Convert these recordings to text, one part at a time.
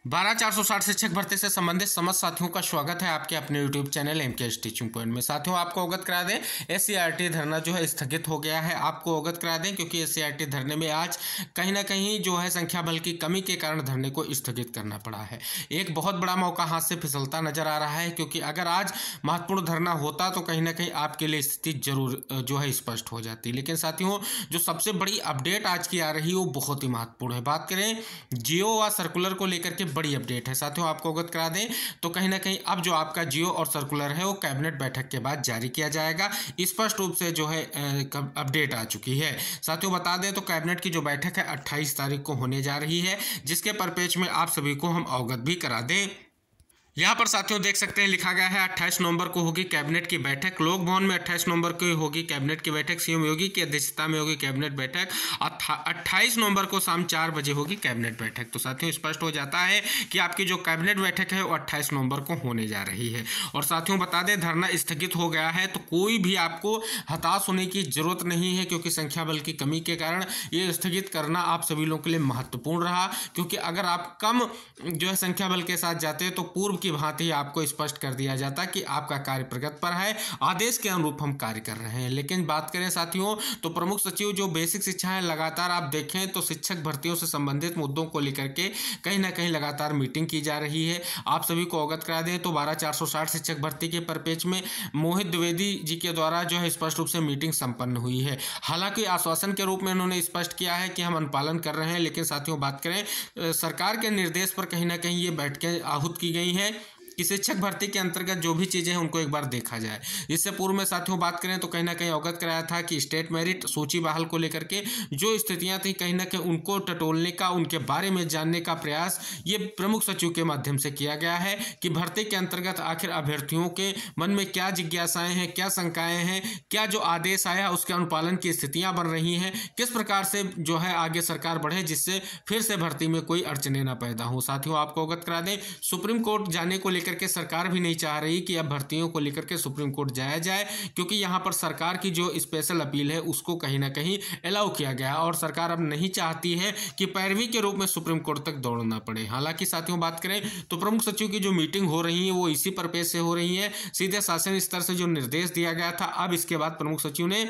12,460 शिक्षक भर्ती से संबंधित समस्त साथियों का स्वागत है आपके अपने YouTube channel MK teaching point में। साथियों, आपको अवगत करा दें, एससीईआरटी धरना जो है स्थगित हो गया है। आपको अवगत करा दें क्योंकि एससीईआरटी धरने में आज कहीं ना कहीं जो है संख्या बल की कमी के कारण धरने को स्थगित करना पड़ा है। एक बहुत बड़ा मौका हाथ से फिसलता नजर आ रहा है, क्योंकि अगर आज महत्वपूर्ण धरना होता तो कहीं ना कहीं आपके लिए स्थिति जरूर जो है स्पष्ट हो जाती। लेकिन साथियों, जो सबसे बड़ी अपडेट आज की आ रही है वो बहुत ही महत्वपूर्ण है। बात करें जियो व सर्कुलर को लेकर के बड़ी अपडेट है। साथियों, आपको अवगत करा दें तो कहीं ना कहीं अब जो आपका जियो और सर्कुलर है वो कैबिनेट बैठक के बाद जारी किया जाएगा। स्पष्ट रूप से जो है अपडेट आ चुकी है। साथियों, बता दें तो कैबिनेट की जो बैठक है 28 तारीख को होने जा रही है, जिसके परिप्रेक्ष्य में आप सभी को हम अवगत भी करा दें। यहाँ पर साथियों देख सकते हैं लिखा गया है 28 नवंबर को होगी कैबिनेट की बैठक। लोक भवन में 28 नवंबर को होगी कैबिनेट की बैठक। सीएम योगी की अध्यक्षता में होगी कैबिनेट बैठक। 28 नवंबर को शाम 4 बजे होगी कैबिनेट बैठक। तो साथियों स्पष्ट हो जाता है कि आपकी जो कैबिनेट बैठक है वो 28 नवंबर को होने जा रही है। और साथियों बता दें, धरना स्थगित हो गया है तो कोई भी आपको हताश होने की जरूरत नहीं है, क्योंकि संख्या बल की कमी के कारण ये स्थगित करना आप सभी लोगों के लिए महत्वपूर्ण रहा। क्योंकि अगर आप कम जो है संख्या बल के साथ जाते हैं तो पूर्व की भांति आपको स्पष्ट कर दिया जाता कि आपका कार्य प्रगति पर है, आदेश के अनुरूप हम कार्य कर रहे हैं। लेकिन बात करें साथियों तो प्रमुख सचिव जो बेसिक शिक्षा है, लगातार आप देखें तो शिक्षक भर्तियों से संबंधित मुद्दों को लेकर के कहीं ना कहीं लगातार मीटिंग की जा रही है। आप सभी को अवगत करा दें तो 12,460 शिक्षक भर्ती के परिप्रेक्ष्य में मोहित द्विवेदी जी के द्वारा जो है स्पष्ट रूप से मीटिंग संपन्न हुई है। हालांकि आश्वासन के रूप में उन्होंने स्पष्ट किया है कि हम अनुपालन कर रहे हैं। लेकिन साथियों बात करें सरकार के निर्देश पर कहीं ना कहीं ये बैठकें आहूत की गई हैं कि शिक्षक भर्ती के अंतर्गत जो भी चीज़ें हैं उनको एक बार देखा जाए। इससे पूर्व में साथियों बात करें तो कहीं ना कहीं अवगत कराया था कि स्टेट मेरिट सूची बहाल को लेकर के जो स्थितियां थी कहीं ना कहीं उनको टटोलने का, उनके बारे में जानने का प्रयास ये प्रमुख सचिव के माध्यम से किया गया है कि भर्ती के अंतर्गत आखिर अभ्यर्थियों के मन में क्या जिज्ञासाएं हैं, क्या शंकाएं हैं, क्या जो आदेश आया उसके अनुपालन की स्थितियां बन रही हैं, किस प्रकार से जो है आगे सरकार बढ़े जिससे फिर से भर्ती में कोई अड़चने ना पैदा हो। साथियों आपको अवगत करा दें, सुप्रीम कोर्ट जाने को लेकर के सरकार भी नहीं चाह रही कि अब भर्तियों को लेकर के सुप्रीम कोर्ट जाया जाए, क्योंकि यहां पर सरकार की जो स्पेशल अपील है उसको कहीं ना कहीं अलाउ किया गया और सरकार अब नहीं चाहती है कि पैरवी के रूप में सुप्रीम कोर्ट तक दौड़ना पड़े। हालांकि साथियों बात करें तो प्रमुख सचिव की जो मीटिंग हो रही है वो इसी पर्पज से हो रही है, सीधे शासन स्तर से जो निर्देश दिया गया था अब इसके बाद प्रमुख सचिव ने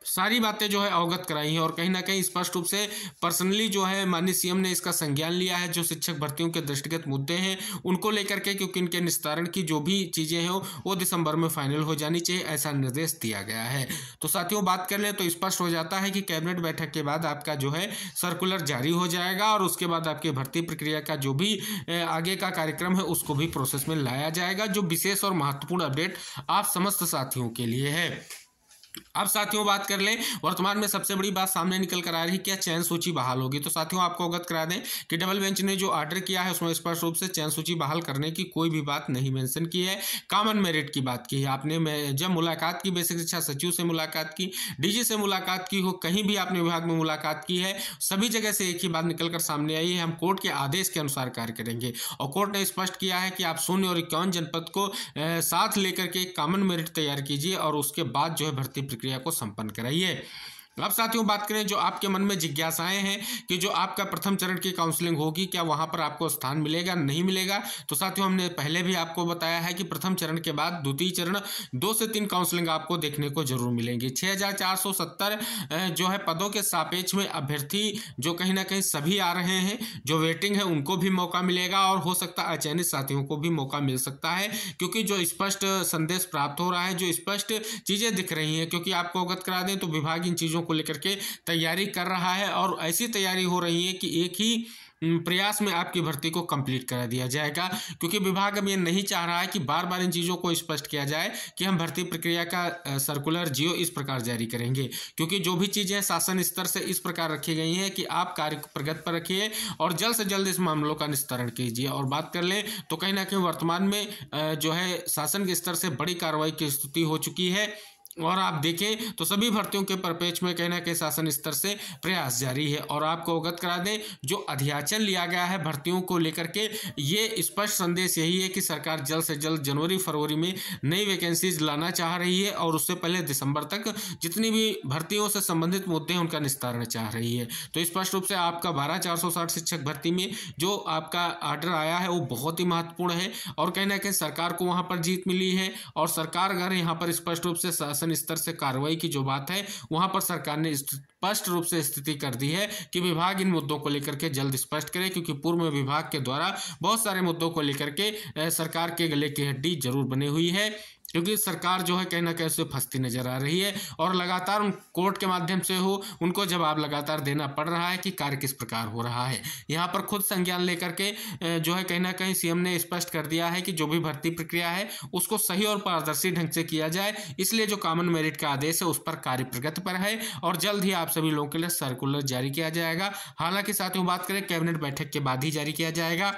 सारी बातें जो है अवगत कराई हैं। और कहीं ना कहीं स्पष्ट रूप से पर्सनली जो है माननीय सीएम ने इसका संज्ञान लिया है। जो शिक्षक भर्तियों के दृष्टिगत मुद्दे हैं उनको लेकर के, क्योंकि इनके निस्तारण की जो भी चीज़ें हैं वो दिसंबर में फाइनल हो जानी चाहिए, ऐसा निर्देश दिया गया है। तो साथियों बात कर लें तो स्पष्ट हो जाता है कि कैबिनेट बैठक के बाद आपका जो है सर्कुलर जारी हो जाएगा और उसके बाद आपकी भर्ती प्रक्रिया का जो भी आगे का कार्यक्रम है उसको भी प्रोसेस में लाया जाएगा। जो विशेष और महत्वपूर्ण अपडेट आप समस्त साथियों के लिए है। अब साथियों बात कर लें, वर्तमान में सबसे बड़ी बात सामने निकल कर आ रही है, क्या चयन सूची बहाल होगी। तो साथियों आपको अवगत करा दें कि डबल बेंच ने जो ऑर्डर किया है उसमें स्पष्ट रूप से चयन सूची बहाल करने की कोई भी बात नहीं मेंशन की है। कॉमन मेरिट की बात की है आपने। जब मुलाकात की, बेसिक शिक्षा सचिव से मुलाकात की, डीजी से मुलाकात की हो, कहीं भी आपने विभाग में मुलाकात की है, सभी जगह से एक ही बात निकल कर सामने आई है, हम कोर्ट के आदेश के अनुसार कार्य करेंगे। और कोर्ट ने स्पष्ट किया है कि आप 0 और 51 जनपद को साथ लेकर के कॉमन मेरिट तैयार कीजिए और उसके बाद जो है भर्ती प्रक्रिया को संपन्न कराइए। अब साथियों बात करें जो आपके मन में जिज्ञासाएं हैं कि जो आपका प्रथम चरण की काउंसलिंग होगी क्या वहां पर आपको स्थान मिलेगा नहीं मिलेगा। तो साथियों हमने पहले भी आपको बताया है कि प्रथम चरण के बाद द्वितीय चरण 2 से 3 काउंसलिंग आपको देखने को जरूर मिलेंगी। 6,470 जो है पदों के सापेक्ष में अभ्यर्थी जो कहीं ना कहीं सभी आ रहे हैं, जो वेटिंग है उनको भी मौका मिलेगा और हो सकता है अचयनित साथियों को भी मौका मिल सकता है, क्योंकि जो स्पष्ट संदेश प्राप्त हो रहा है, जो स्पष्ट चीजें दिख रही हैं। क्योंकि आपको अवगत करा दें तो विभाग इन चीजों को लेकर के तैयारी कर रहा है और ऐसी तैयारी हो रही है कि एक ही प्रयास में आपकी भर्ती को कंप्लीट करा दिया जाएगा। क्योंकि विभाग अब ये नहीं चाह रहा है कि बार बार इन चीज़ों को स्पष्ट किया जाए कि हम भर्ती प्रक्रिया का सर्कुलर जियो इस प्रकार जारी करेंगे, क्योंकि जो भी चीज़ें शासन स्तर से इस प्रकार रखी गई हैं कि आप कार्य प्रगति पर रखिए और जल्द से जल्द इस मामलों का निस्तारण कीजिए। और बात कर लें तो कहीं ना कहीं वर्तमान में जो है शासन के स्तर से बड़ी कार्रवाई की स्थिति हो चुकी है। और आप देखें तो सभी भर्तियों के परिप्रेक्ष्य में कहीं ना कहीं शासन स्तर से प्रयास जारी है। और आपको अवगत करा दें, जो अध्याचन लिया गया है भर्तियों को लेकर के, ये स्पष्ट संदेश यही है कि सरकार जल्द से जल्द जनवरी फरवरी में नई वैकेंसीज लाना चाह रही है और उससे पहले दिसंबर तक जितनी भी भर्तियों से संबंधित मुद्दे हैं उनका निस्तारण चाह रही है। तो स्पष्ट रूप से आपका 12,460 शिक्षक भर्ती में जो आपका आर्डर आया है वो बहुत ही महत्वपूर्ण है और कहीं ना कहीं सरकार को वहां पर जीत मिली है। और सरकार अगर यहाँ पर स्पष्ट रूप से शासन स्तर से कार्रवाई की जो बात है, वहां पर सरकार ने स्पष्ट रूप से स्थिति कर दी है कि विभाग इन मुद्दों को लेकर के जल्द स्पष्ट करे, क्योंकि पूर्व में विभाग के द्वारा बहुत सारे मुद्दों को लेकर के सरकार के गले की हड्डी जरूर बनी हुई है, क्योंकि सरकार जो है कहीं ना कहीं उससे फंसती नजर आ रही है और लगातार उन कोर्ट के माध्यम से हो उनको जवाब लगातार देना पड़ रहा है कि कार्य किस प्रकार हो रहा है। यहाँ पर खुद संज्ञान लेकर के जो है कहीं ना कहीं सीएम ने स्पष्ट कर दिया है कि जो भी भर्ती प्रक्रिया है उसको सही और पारदर्शी ढंग से किया जाए, इसलिए जो कॉमन मेरिट का आदेश है उस पर कार्य प्रगति पर है और जल्द ही आप सभी लोगों के लिए सर्कुलर जारी किया जाएगा। हालांकि साथियों बात करें कैबिनेट बैठक के बाद ही जारी किया जाएगा,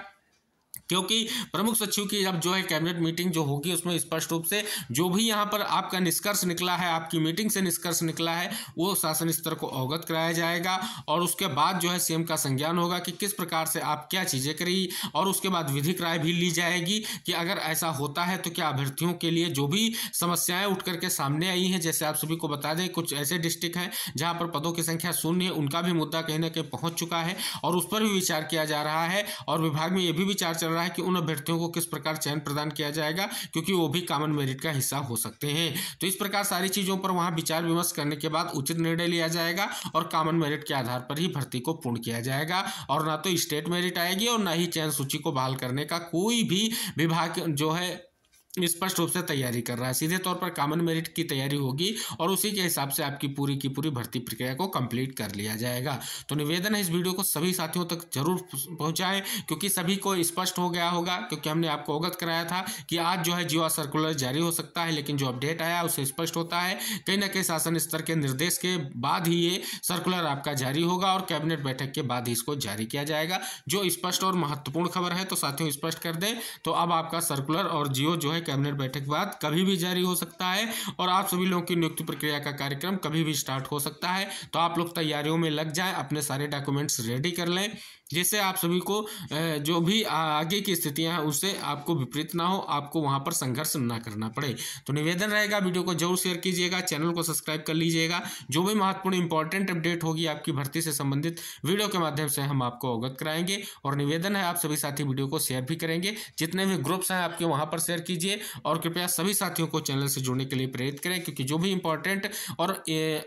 क्योंकि प्रमुख सचिव की जब जो है कैबिनेट मीटिंग जो होगी उसमें स्पष्ट रूप से जो भी यहाँ पर आपका निष्कर्ष निकला है, आपकी मीटिंग से निष्कर्ष निकला है, वो शासन स्तर को अवगत कराया जाएगा और उसके बाद जो है सीएम का संज्ञान होगा कि किस प्रकार से आप क्या चीज़ें करी और उसके बाद विधिक राय भी ली जाएगी कि अगर ऐसा होता है तो क्या अभ्यर्थियों के लिए जो भी समस्याएं उठ करके सामने आई हैं, जैसे आप सभी को बता दें कुछ ऐसे डिस्ट्रिक्ट हैं जहाँ पर पदों की संख्या शून्य है, उनका भी मुद्दा कहीं ना कहीं पहुँच चुका है और उस पर भी विचार किया जा रहा है और विभाग में ये भी विचार चल रहा है कि उन अभ्यर्थियों को किस प्रकार चयन प्रदान किया जाएगा, क्योंकि वो भी कॉमन मेरिट का हिस्सा हो सकते हैं। तो इस प्रकार सारी चीजों पर वहां विचार विमर्श करने के बाद उचित निर्णय लिया जाएगा और कॉमन मेरिट के आधार पर ही भर्ती को पूर्ण किया जाएगा और ना तो स्टेट मेरिट आएगी और ना ही चयन सूची को बहाल करने का कोई भी विभाग जो है स्पष्ट रूप से तैयारी कर रहा है। सीधे तौर पर कॉमन मेरिट की तैयारी होगी और उसी के हिसाब से आपकी पूरी की पूरी भर्ती प्रक्रिया को कंप्लीट कर लिया जाएगा। तो निवेदन है इस वीडियो को सभी साथियों तक जरूर पहुंचाएं, क्योंकि सभी को स्पष्ट हो गया होगा, क्योंकि हमने आपको अवगत कराया था कि आज जो है जीवा सर्कुलर जारी हो सकता है, लेकिन जो अपडेट आया उससे स्पष्ट होता है कहीं ना कहीं शासन स्तर के निर्देश के बाद ही ये सर्कुलर आपका जारी होगा और कैबिनेट बैठक के बाद ही इसको जारी किया जाएगा। जो स्पष्ट और महत्वपूर्ण खबर है तो साथियों स्पष्ट कर दें, तो अब आपका सर्कुलर और जियो जो है कैबिनेट बैठक के बाद कभी भी जारी हो सकता है और आप सभी लोगों की नियुक्ति प्रक्रिया का कार्यक्रम कभी भी स्टार्ट हो सकता है। तो आप लोग तैयारियों में लग जाएं, अपने सारे डॉक्यूमेंट्स रेडी कर लें, जिससे आप सभी को जो भी आगे की स्थितियां हैं उससे आपको विपरीत ना हो, आपको वहां पर संघर्ष ना करना पड़े। तो निवेदन रहेगा वीडियो को जरूर शेयर कीजिएगा, चैनल को सब्सक्राइब कर लीजिएगा। जो भी महत्वपूर्ण इंपॉर्टेंट अपडेट होगी आपकी भर्ती से संबंधित वीडियो के माध्यम से हम आपको अवगत कराएंगे। और निवेदन है आप सभी साथी वीडियो को शेयर भी करेंगे, जितने भी ग्रुप्स हैं आपके वहां पर शेयर कीजिए और कृपया सभी साथियों को चैनल से जुड़ने के लिए प्रेरित करें, क्योंकि जो भी इंपॉर्टेंट और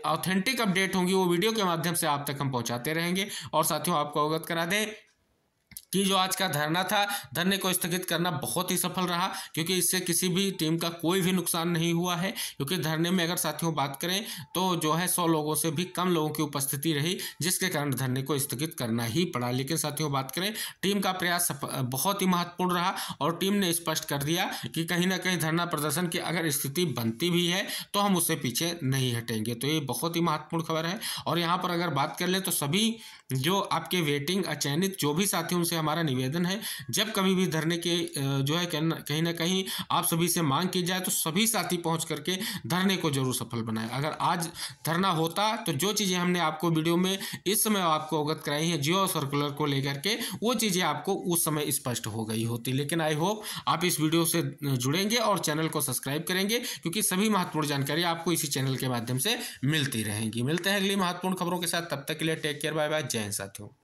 ऑथेंटिक अपडेट होंगी वो वीडियो के माध्यम से आप तक हम पहुंचाते रहेंगे। और साथियों आपको अवगत करा दें कि जो आज का धरना था, धरने को स्थगित करना बहुत ही सफल रहा, क्योंकि इससे किसी भी टीम का कोई भी नुकसान नहीं हुआ है। क्योंकि धरने में अगर साथियों बात करें तो जो है 100 लोगों से भी कम लोगों की उपस्थिति रही, जिसके कारण धरने को स्थगित करना ही पड़ा। लेकिन साथियों बात करें टीम का प्रयास बहुत ही महत्वपूर्ण रहा और टीम ने स्पष्ट कर दिया कि कहीं ना कहीं धरना प्रदर्शन की अगर स्थिति बनती भी है तो हम उससे पीछे नहीं हटेंगे। तो ये बहुत ही महत्वपूर्ण खबर है। और यहाँ पर अगर बात कर ले तो सभी जो आपके वेटिंग अचयनित जो भी साथी उनसे हमारा निवेदन है, जब कभी भी धरने के जो है कहीं ना कहीं आप सभी से मांग की जाए तो सभी साथी पहुंच करके धरने को जरूर सफल बनाए। अगर आज धरना होता तो जो चीज़ें हमने आपको वीडियो में इस समय आपको अवगत कराई हैं जियो सर्कुलर को लेकर के, वो चीज़ें आपको उस समय स्पष्ट हो गई होती। लेकिन आई होप आप इस वीडियो से जुड़ेंगे और चैनल को सब्सक्राइब करेंगे, क्योंकि सभी महत्वपूर्ण जानकारी आपको इसी चैनल के माध्यम से मिलती रहेंगी। मिलते हैं अगली महत्वपूर्ण खबरों के साथ, तब तक के लिए टेक केयर, बाय बाय, जय हिंद साथियों।